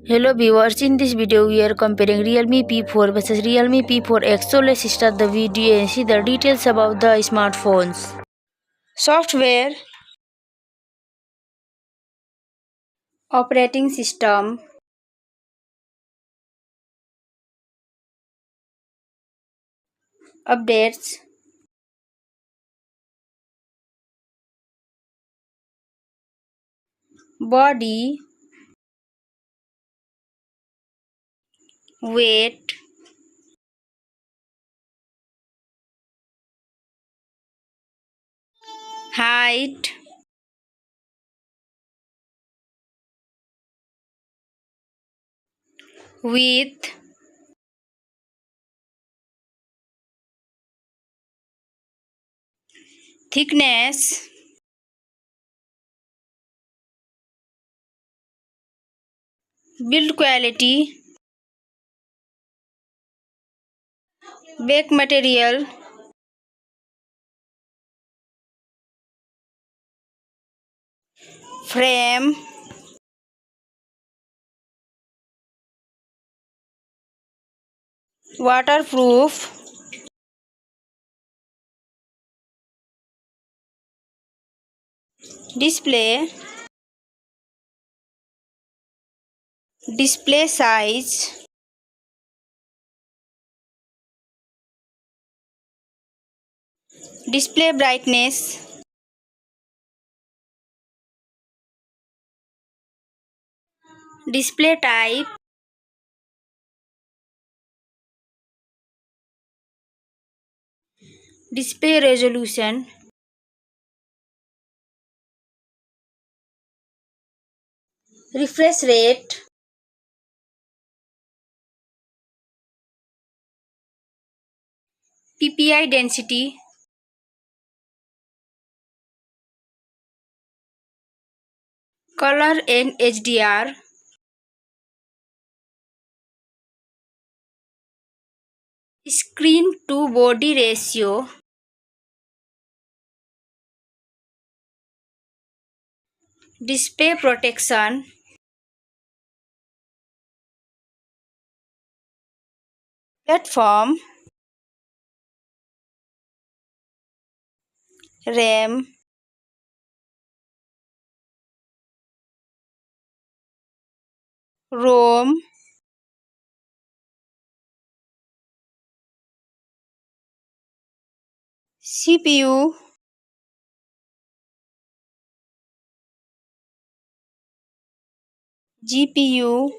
Hello viewers, in this video we are comparing Realme P4 versus Realme P4X. So let's start the video and see the details about the smartphones. Software, operating system, updates, body, weight, height, width, thickness, build quality, back material, frame, waterproof, display, display size, display brightness, display type, display resolution, refresh rate, PPI density, color and HDR, screen to body ratio, display protection, platform, RAM, ROM, CPU, GPU,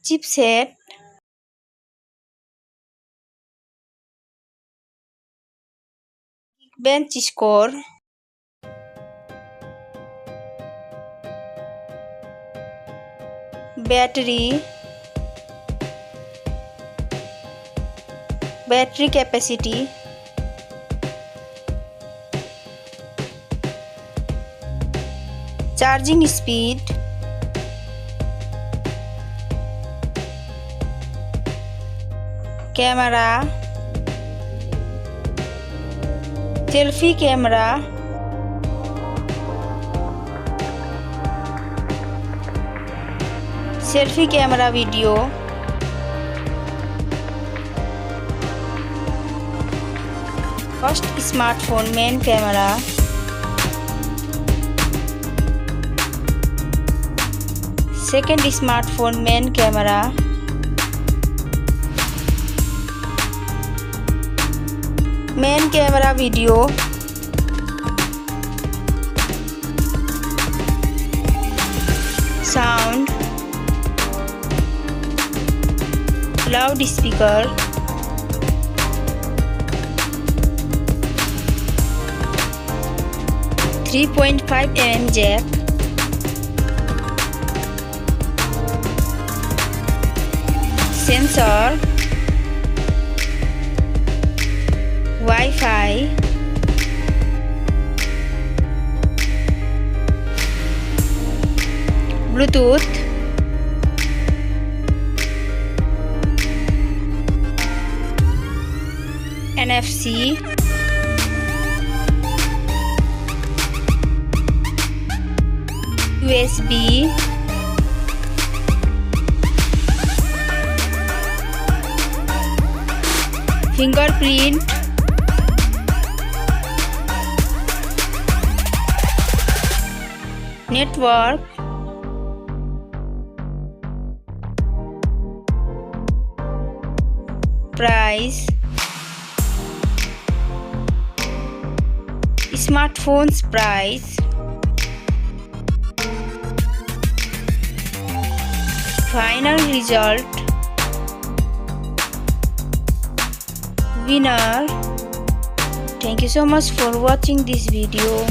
chipset, bench score, battery, battery capacity, charging speed, camera, selfie camera, selfie camera video, first smartphone main camera, second smartphone main camera, main camera video, sound, loudspeaker, .5 mm jack, sensor, Wi-Fi, Bluetooth, NFC, USB, fingerprint, network, price, smartphone's price, final result, winner. Thank you so much for watching this video.